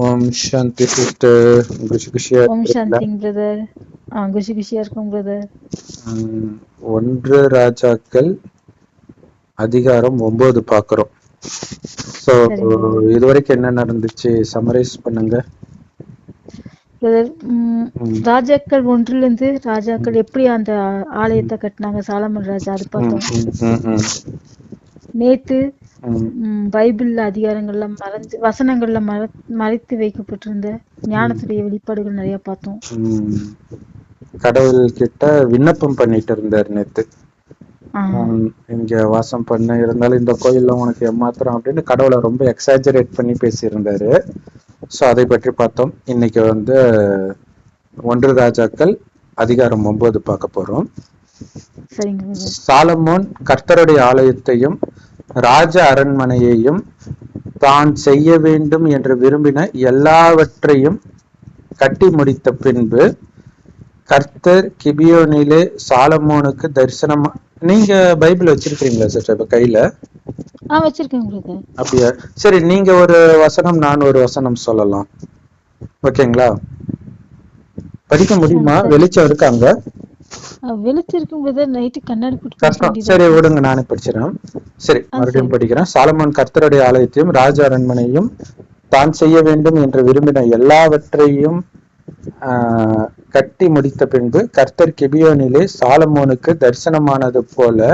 ஓம் சாந்தி sister. குஷி குஷியா ஓம் இருக்கீங்களா? சாந்திங் brother. குஷி குஷியா இருக்கும் பிரதர். ஒன்று ராஜாக்கள் அதிகாரம் 9 பாக்குறோம். சோ சரிங்க பிரதர். இதுவரைக்கும் என்ன நடந்துச்சு சம்மரைஸ் பண்ணுங்க பிரதர், ம், ராஜாக்கள் 1 ராஜாக்கள் எப்படி அந்த ஆலயத்தை கட்டினாங்க, சாலமன் ராஜா, அது ம், பார்த்தோம். ம், ம், ம், நேத்து ம், பைபிள்ல அதிகாரங்கள்ல வசனங்கள்ல மறைத்து வைக்கப்பட்டிருந்த ஞானத்துடைய வெளிப்பாடுகள் நிறைய பார்த்தோம். ம். கடவுள் கிட்ட விண்ணப்பம் பண்ணிட்டு இருந்தார் நேத்து. இங்க வாசம் பண்ண இருந்தாலும் இந்த கோயில்ல உனக்கு ஏமாத்திரம் அப்படின்னு கடவுளை ரொம்ப எக்ஸாஜரேட் பண்ணி பேசியிருந்தாரு. ஸோ அதை பற்றி பார்த்தோம். இன்னைக்கு ஒன்று ராஜாக்கள் அதிகாரம் 9 பார்க்க போறோம். சரிங்க பிரதர். சாலமோன் கர்த்தருடைய ஆலயத்தையும் ராஜ அரண்மனையையும் தான் செய்ய வேண்டும் என்று விரும்பின எல்லாவற்றையும் கட்டி முடித்த பின்பு கர்த்தர் கிபியோனிலே சாலமோனுக்கு தரிசனம். நீங்க பைபிள் வச்சிருக்கீங்களா சிஸ்டர் இப்ப கையில? வச்சிருக்கேன் பிரதர். அப்படியா? சரி, நீங்க ஒரு வசனம், நான் ஒரு வசனம் சொல்லலாம், ஓகேங்களா? படிக்க முடியுமா? வெளிச்சம் இருக்காங்க? வெளிச்சிருக்கும் பிரதர். நைட்டு கண்ணாடி கஷ்டம். சரி விடுங்க, நானே படிச்சிடறேன். சரி, மறுபடியும் படிக்கிறேன். சாலமோன் கர்த்தருடைய ஆலயத்தையும் ராஜ அரண்மனையும் தான் செய்ய வேண்டும் என்று விரும்பின எல்லாவற்றையும் கட்டி முடித்த பின்பு கர்த்தர் கிபியோனிலே சாலமோனுக்கு தரிசனமானது போல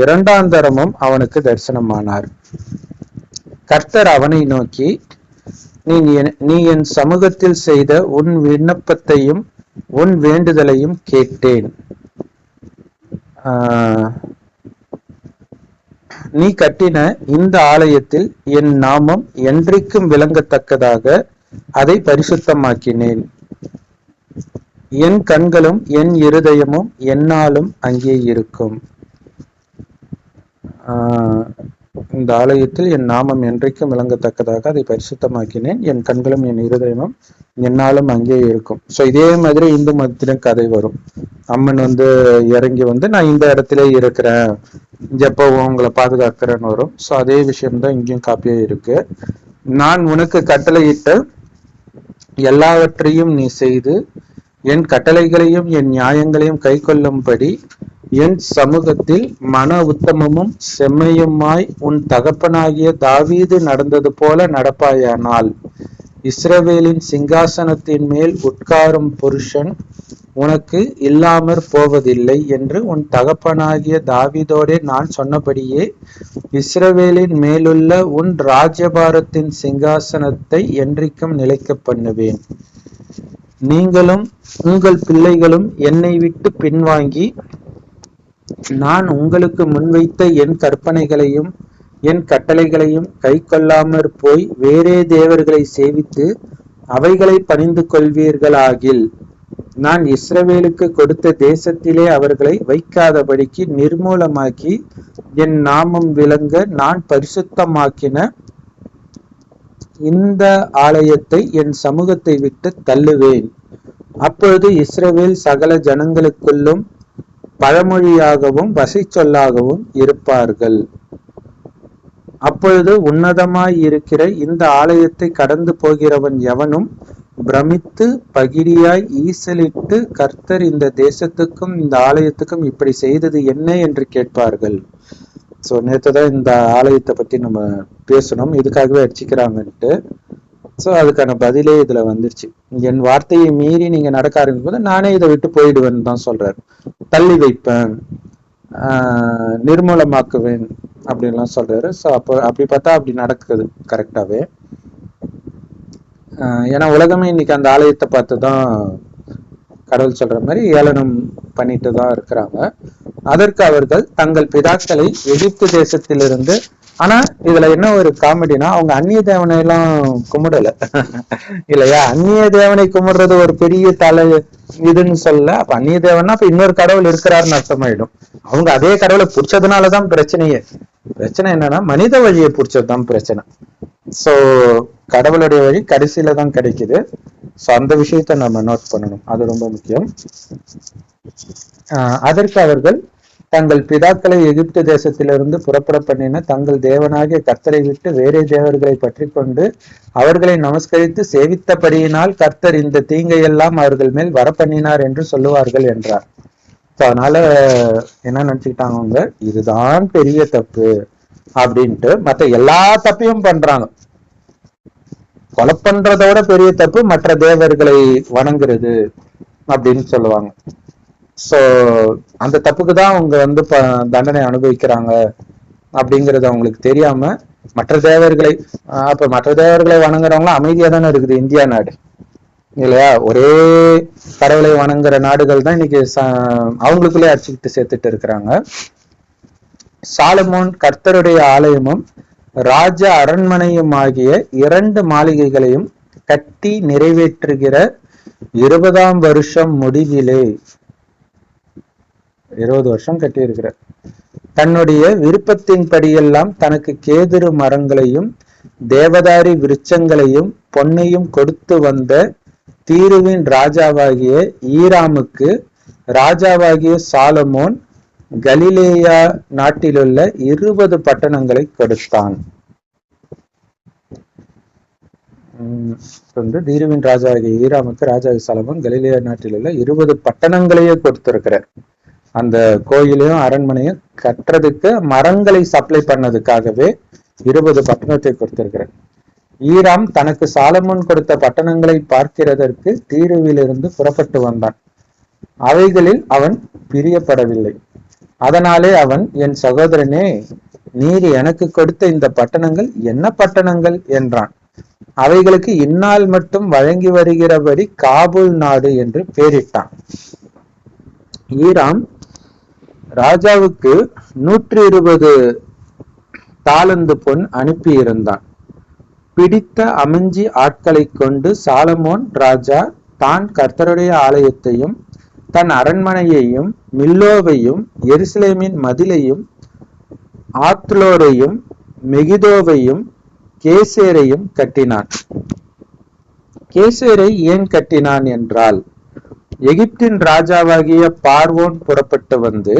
2ஆம் தரமும் அவனுக்கு தரிசனமானார். கர்த்தர் அவனை நோக்கி, நீ என் சமூகத்தில் செய்த உன் விண்ணப்பத்தையும் உன் வேண்டுதலையும் கேட்டேன். நீ கட்டின இந்த ஆலயத்தில் என் நாமம் என்றைக்கும் விளங்கத்தக்கதாக அதை பரிசுத்தமாக்கினேன். என் கண்களும் என் இருதயமும் என்னாலும் அங்கே இருக்கும். இந்த ஆலயத்தில் என் நாமம் என்றைக்கும் விளங்கத்தக்கதாக அதை பரிசுத்தமாக்கினேன். என் கண்களும் என் இருதயமும் என்னாலும் அங்கே இருக்கும். ஸோ இதே மாதிரி இந்து மதத்திலும் கதை வரும். அம்மன் இறங்கி நான் இந்த இடத்துல இருக்கிறேன், எப்பவும் உங்களை பாதுகாக்கிறேன்னு வரும். ஸோ அதே விஷயம்தான் இங்கேயும் காப்பியா இருக்கு. நான் உனக்கு கட்டளையிட்ட எல்லாவற்றையும் நீ செய்து என் கட்டளைகளையும் என் நியாயங்களையும் கை கொள்ளும்படி என் சமூகத்தில் மன உத்தமமும் செம்மையுமாய் உன் தகப்பனாகிய தாவீது நடந்தது போல நடப்பாயானால் இஸ்ரவேலின் சிங்காசனத்தின் மேல் உட்காரும் புருஷன் உனக்கு இல்லாமற் போவதில்லை என்று உன் தகப்பனாகிய தாவீதோடே நான் சொன்னபடியே இஸ்ரவேலின் மேலுள்ள உன் ராஜ்யபாரத்தின் சிங்காசனத்தை என்றைக்கும் நிலைக்க பண்ணுவேன். நீங்களும் உங்கள் பிள்ளைகளும் என்னை விட்டு பின்வாங்கி நான் உங்களுக்கு முன்வைத்த என் கற்பனைகளையும் என் கட்டளைகளையும் கை கொள்ளாமற் போய் வேறே தேவர்களை சேவித்து அவைகளை பணிந்து கொள்வீர்களாகில் நான் இஸ்ரவேலுக்கு கொடுத்த தேசத்திலே அவர்களை வைக்காதபடிக்கு நிர்மூலமாக்கி என் நாமம் விளங்க நான் பரிசுத்தமாக்கின இந்த ஆலயத்தை என் சமூகத்தை விட்டு தள்ளுவேன். அப்பொழுது இஸ்ரவேல் சகல ஜனங்களுக்குள்ளும் பழமொழியாகவும் வசை சொல்லாகவும் இருப்பார்கள். அப்பொழுது உன்னதமாய் இருக்கிற இந்த ஆலயத்தை கடந்து போகிறவன் எவனும் பிரமித்து பகிரியாய் ஈசலிட்டு, கர்த்தர் இந்த தேசத்துக்கும் இந்த ஆலயத்துக்கும் இப்படி செய்தது என்ன என்று கேட்பார்கள். ஸோ நேற்றுதான் இந்த ஆலயத்தை பத்தி நம்ம பேசணும், இதுக்காகவே அடிச்சுக்கிறாங்கன்ட்டு. ஸோ அதுக்கான பதிலே இதுல வந்துருச்சு. என் வார்த்தையை மீறி நீங்க நடக்க ஆரம்பிக்கும் போது நானே இதை விட்டு போயிடுவேன்னு தான் சொல்றாரு. தள்ளி வைப்பேன், நிர்மூலமாக்குவேன் அப்படின்லாம் சொல்றாரு. ஸோ அப்படி பார்த்தா அப்படி நடக்குது கரெக்டாவே. ஏன்னா உலகமே இன்னைக்கு அந்த ஆலயத்தை பார்த்துதான் கடவுள் சொல்ற மாதிரி ஏளனம் பண்ணிட்டு தான் இருக்கிறாங்க. அதற்கு அவர்கள் தங்கள் பிதாக்களை எகிப்து தேசத்திலிருந்து, ஆனா இதுல என்ன ஒரு காமெடினா, அவங்க அந்நிய தேவனை எல்லாம் கும்பிடல இல்லையா? அந்நிய தேவனை கும்பிடுறது ஒரு பெரிய தலை இதுன்னு சொல்ல. அப்ப அந்நிய தேவனா அப்ப இன்னொரு கடவுள் இருக்கிறாருன்னு அர்த்தமாயிடும். அவங்க அதே கடவுளை பிடிச்சதுனாலதான் பிரச்சனையே. பிரச்சனை என்னன்னா மனித வழியை பிடிச்சதுதான் பிரச்சனை. சோ கடவுளுடைய வழி கடைசியில தான் கிடைக்குது. சோ அந்த விஷயத்த நம்ம நோட் பண்ணணும், அது ரொம்ப முக்கியம். அதற்கு அவர்கள் தங்கள் பிதாக்களை எகிப்து தேசத்திலிருந்து புறப்பட பண்ணின தங்கள் தேவனாகிய கர்த்தரை விட்டு வேறே தேவர்களை பற்றி கொண்டு அவர்களை நமஸ்கரித்து சேவித்தபடியினால் கர்த்தர் இந்த தீங்கையெல்லாம் அவர்கள் மேல் வரப்பண்ணினார் என்று சொல்லுவார்கள் என்றார். அதனால என்ன நினைச்சுக்கிட்டாங்க அவங்க, இதுதான் பெரிய தப்பு அப்படின்ட்டு மற்ற எல்லா தப்பையும் பண்றாங்க. கொலை பண்றதோட பெரிய தப்பு மற்ற தேவர்களை வணங்குறது அப்படின்னு சொல்லுவாங்க. சோ அந்த தப்புக்கு தான் அவங்க வந்து தண்டனை அனுபவிக்கிறாங்க அப்படிங்கறது அவங்களுக்கு தெரியாம மற்ற தேவர்களை அப்ப மற்ற தேவர்களை வணங்குறவங்களும் அமைதியா தானே இருக்குது இந்தியா நாடு இல்லையா? ஒரே கடவுளை வணங்குற நாடுகள் தான் இன்னைக்கு அவங்களுக்குள்ளே அடிச்சுக்கிட்டு சேர்த்துட்டு இருக்கிறாங்க. சாலமோன் கர்த்தருடைய ஆலயமும் ராஜ அரண்மனையும் ஆகிய 2 மாளிகைகளையும் கட்டி நிறைவேற்றுகிற 20ஆம் வருஷம் முடிவிலே 20 வருஷம் கட்டி இருக்கிற தன்னுடைய விருப்பத்தின் படியெல்லாம் தனக்கு கேதுரு மரங்களையும் தேவதாரி விருட்சங்களையும் பொன்னையும் கொடுத்து வந்த தீருவின் ராஜாவாகிய ஈராமுக்கு ராஜாவாகிய சாலமோன் கலிலேயா நாட்டிலுள்ள 20 பட்டணங்களை கொடுத்தான். தீருவின் ராஜாவாகிய ஈராமுக்கு ராஜாவாகிய சாலமோன் கலிலேயா நாட்டில் உள்ள 20 பட்டணங்களையே கொடுத்திருக்கிறார். அந்த கோயிலையும் அரண்மனையும் கட்டுறதுக்கு மரங்களை சப்ளை பண்ணதுக்காகவே 20 பட்டணத்தை கொடுத்திருக்கிறார். ஈராம் தனக்கு சாலமோன் கொடுத்த பட்டணங்களை பார்க்கிறதற்கு தீருவிலிருந்து புறப்பட்டு வந்தான். அவைகளில் அவன் பிரியப்படவில்லை. அதனாலே அவன், என் சகோதரனே, நீர் எனக்கு கொடுத்த இந்த பட்டணங்கள் என்ன பட்டணங்கள் என்றான். அவைகளுக்கு இந்நாள் மட்டும் வழங்கி வருகிறபடி காபூல் நாடு என்று பெயரிட்டான். ஈராம் ராஜாவுக்கு 120 தாலந்து பொன் அனுப்பியிருந்தான். பிடித்த அமிஞ்சி ஆட்களை கொண்டு சாலமோன் ராஜா தான் கர்த்தருடைய ஆலயத்தையும் தன் அரண்மனையையும் மில்லோவையும் எருசலேமின் மதிலையும் ஆத்லோரையும் மெகிதோவையும் கேசேரையும் கட்டினான். கேசேரை ஏன் கட்டினான் என்றால், எகிப்தின் ராஜாவாகிய பார்வோன் புறப்பட்டு வந்து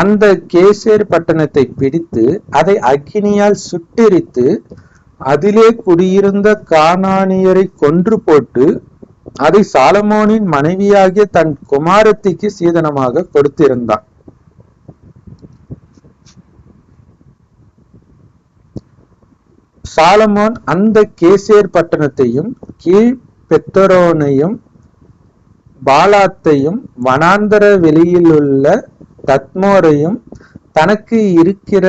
அந்த கேசேர் பட்டணத்தை பிடித்து அதை அக்கினியால் சுட்டெரித்து அதிலே குடியிருந்த கானானியரை கொன்று போட்டு அதை சாலமோனின் மனைவியாகிய தன் குமாரத்திக்கு சீதனமாக கொடுத்திருந்தான். சாலமோன் அந்த கேசேர் பட்டணத்தையும் கீழ் பெத்தரோனையும் பாலாத்தையும் வனாந்தர வெளியில் உள்ள தத்மோரையும் தனக்கு இருக்கிற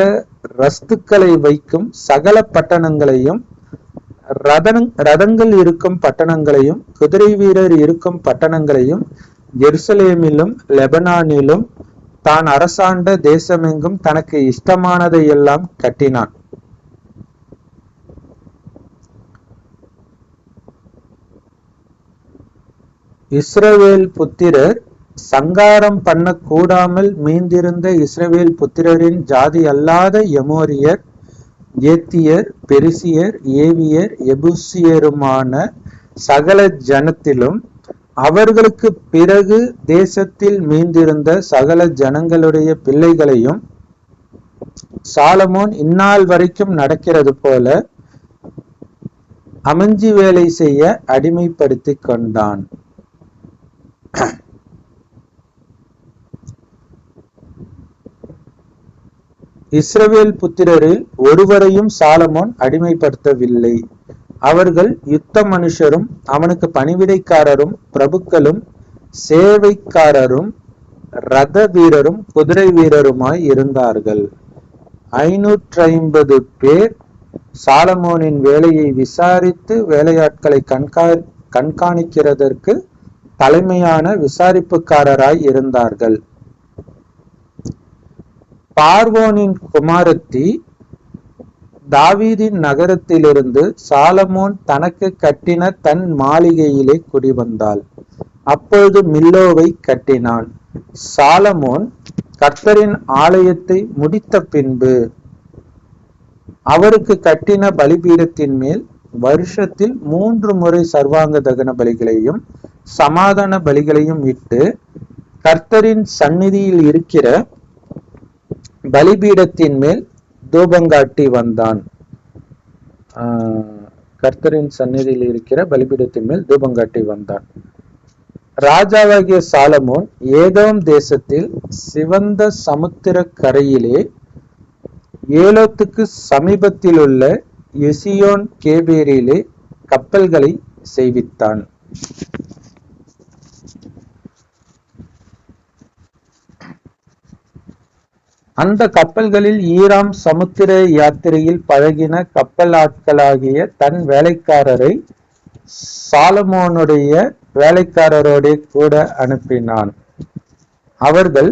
ரஸ்துக்களை வைக்கும் சகல பட்டணங்களையும் ரதங்கள் இருக்கும் பட்டணங்களையும் குதிரை வீரர் இருக்கும் பட்டணங்களையும் எருசலேமிலும் லெபனானிலும் தான் அரசாண்ட தேசமெங்கும் தனக்கு இஷ்டமானதை எல்லாம் கட்டினான். இஸ்ரவேல் புத்திரர் சங்காரம் பண்ண கூடாமல் மீந்திருந்த இஸ்ரவேல் புத்திரரின் ஜாதி அல்லாத எமோரியர், ஏத்தியர், பெரிசியர், ஏவியர், எபூசியருமான சகல ஜனத்திலும் அவர்களுக்கு பிறகு தேசத்தில் மீந்திருந்த சகல ஜனங்களுடைய பிள்ளைகளையும் சாலமோன் இந்நாள் வரைக்கும் நடக்கிறது போல அமஞ்சி வேலை செய்ய அடிமைப்படுத்தி கொண்டான். இஸ்ரவேல் புத்திரரில் ஒருவரையும் சாலமோன் அடிமைப்படுத்தவில்லை. அவர்கள் யுத்த மனுஷரும் அவனுக்கு பணிவிடைக்காரரும் பிரபுக்களும் சேவைக்காரரும் ரத வீரரும் குதிரை வீரருமாய் இருந்தார்கள். 550 பேர் சாலமோனின் வேலையை விசாரித்து வேலையாட்களை கண்காணிக்கிறதற்கு தலைமையான விசாரிப்புக்காரராய் இருந்தார்கள். பார்வோனின் குமாரத்தி தாவீதின் நகரத்திலிருந்து சாலமோன் தனக்கு கட்டின தன் மாளிகையிலே குடிவந்தாள். அப்பொழுது மில்லோவை கட்டினான். சாலமோன் கர்த்தரின் ஆலயத்தை முடித்த பின்பு அவருக்கு கட்டின பலிபீடத்தின் மேல் வருஷத்தில் 3 முறை சர்வாங்க தகன பலிகளையும் சமாதான பலிகளையும் இட்டு கர்த்தரின் சந்நிதியில் இருக்கிற பலிபீடத்தின் மேல் தூபங்காட்டி வந்தான். கர்த்தரின் சந்நிதியில் இருக்கிற பலிபீடத்தின் மேல் தூபங்காட்டி வந்தான். ராஜாவாகிய சாலமோன் ஏதோம் தேசத்தில் சிவந்த சமுத்திர கரையிலே ஏலோத்துக்கு சமீபத்தில் உள்ள எசியோன் கேபேரிலே கப்பல்களை செய்வித்தான். அந்த கப்பல்களில் ஈராம் சமுத்திர யாத்திரையில் பழகின கப்பல் ஆட்களாகிய தன் வேலைக்காரரை சாலமோனுடைய வேலைக்காரரோட கூட அனுப்பினான். அவர்கள்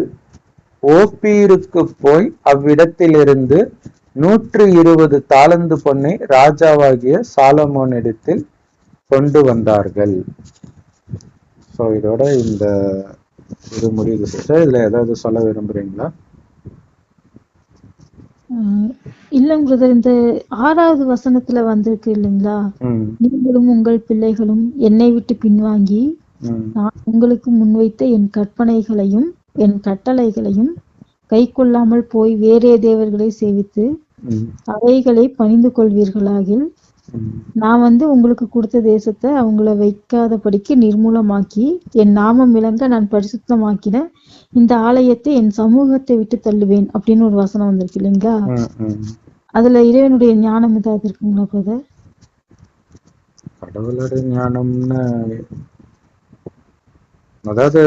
ஓப்பீருக்கு போய் அவ்விடத்திலிருந்து 120 தாலந்து பொன்னை ராஜாவாகிய சாலமோனிடத்தில் கொண்டு வந்தார்கள். சோ இதோட இந்த இது முடிவு. இதுல ஏதாவது சொல்ல விரும்புறீங்களா? இல்லைங்க பிரதர், இந்த 6வது வசனத்துல வந்திருக்கு இல்லைங்களா, நீங்களும் உங்கள் பிள்ளைகளும் என்னை விட்டு பின்வாங்கி நான் உங்களுக்கு முன்வைத்த என் கற்பனைகளையும் என் கட்டளைகளையும் கை கொள்ளாமல் போய் வேறே தேவர்களை சேவித்து அவைகளை பணிந்து கொள்வீர்களாகில் நான் உங்களுக்கு கொடுத்த தேசத்தை அவங்கள வைக்காதபடிக்கு நிர்மூலமாக்கி என் நாமம் விளங்க நான் பரிசுத்தமாக்கின இந்த ஆலயத்தை என் சமூகத்தை விட்டு தள்ளுவேன் அப்படின்னு ஒரு வசனம் வந்திருக்கு இல்லைங்களா. அதுல இறைவனுடைய ஞானம் ஏதாவது இருக்குங்களா பிரதர்? கடவுளுடைய ஞானம்னு அதாவது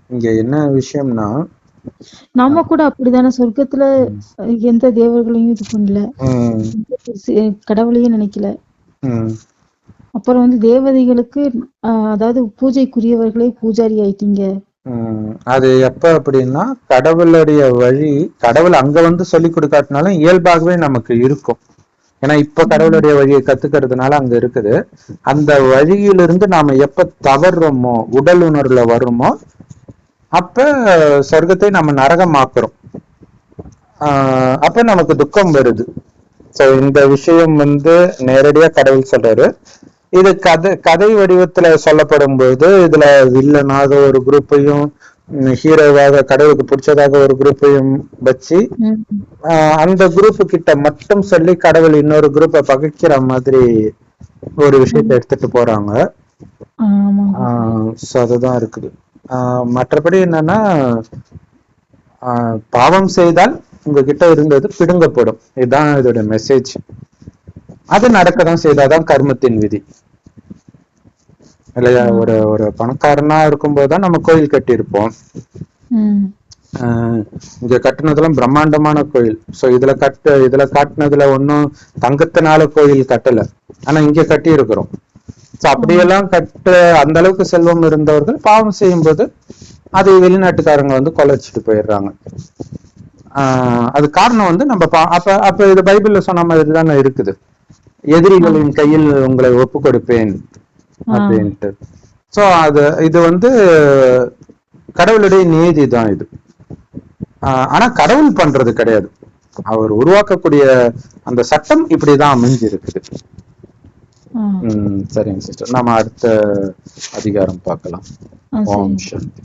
இங்க என்ன விஷயம்னா, நம்ம கூட அப்படிதானே சொர்க்கத்துல எந்த தேவர்களையும் இது பண்ணல, கடவுளையும் நினைக்கல. அப்புறம் தேவதைகளுக்கு அதாவது பூஜைக்குரியவர்களே பூஜாரி ஆயிட்டீங்க. அது எப்ப அப்படின்னா, கடவுளுடைய வழி கடவுள் அங்க சொல்லி கொடுக்காட்டினாலும் இயல்பாகவே நமக்கு இருக்கும். ஏன்னா இப்ப கடவுளுடைய வழியை கத்துக்கிறதுனால அங்க இருக்குது. அந்த வழியிலிருந்து நாம எப்ப தவறுறோமோ, உடல் உணர்வுல வர்றோமோ, அப்ப சொர்க்கத்தை நம்ம நரகமாக்குறோம். அப்ப நமக்கு துக்கம் வருது. சோ இந்த விஷயம் நேரடியா கடவுள் சொல்றாரு. இது கதை வடிவத்துல சொல்லப்படும் போது இதுல வில்லனாக ஒரு குரூப்பையும் ஹீரோவாக கடவுளுக்கு பிடிச்சதாக ஒரு குரூப்பையும் வச்சு அந்த குரூப் கிட்ட மட்டும் சொல்லி கடவுள் இன்னொரு குரூப்பை பகைக்கிற மாதிரி ஒரு விஷயத்த எடுத்துட்டு போறாங்க. சோ அதுதான் இருக்குது. மற்றபடி என்னன்னா, பாவம் செய்தால் உங்ககிட்ட இருந்தது பிடுங்கப்படும். இதுதான் இதோட மெசேஜ். அது நடக்கதான் செய்தாதான் கர்மத்தின் விதி இல்லையா. ஒரு பணக்காரனா இருக்கும்போதுதான் நம்ம கோயில் கட்டியிருப்போம். இங்க கட்டுனதெல்லாம் பிரம்மாண்டமான கோயில். சோ இதுல காட்டினதுல ஒன்னும் தங்கத்தினால கோயில் கட்டல, ஆனா இங்க கட்டி இருக்கிறோம். அப்படியெல்லாம் அந்த அளவுக்கு செல்வம் இருந்தவர்கள் பாவம் செய்யும் போது அது வெளிநாட்டுக்காரங்க கொலைச்சிட்டு போயிடுறாங்க. அது காரணம் நம்ம அப்ப இது பைபிள்ல சொன்ன மாதிரி தானே இருக்குது, எதிரிகளின் கையில் உங்களை ஒப்பு கொடுப்பேன் அப்படின்ட்டு. சோ இது கடவுளுடைய நீதி தான் இது. ஆனா கடவுள் பண்றது கிடையாது, அவர் உருவாக்கக்கூடிய அந்த சட்டம் இப்படிதான் அமைஞ்சு இருக்குது. சரிங்க சிஸ்டர், நாம அடுத்த அதிகாரம் பார்க்கலாம். ஓம் சாந்தி.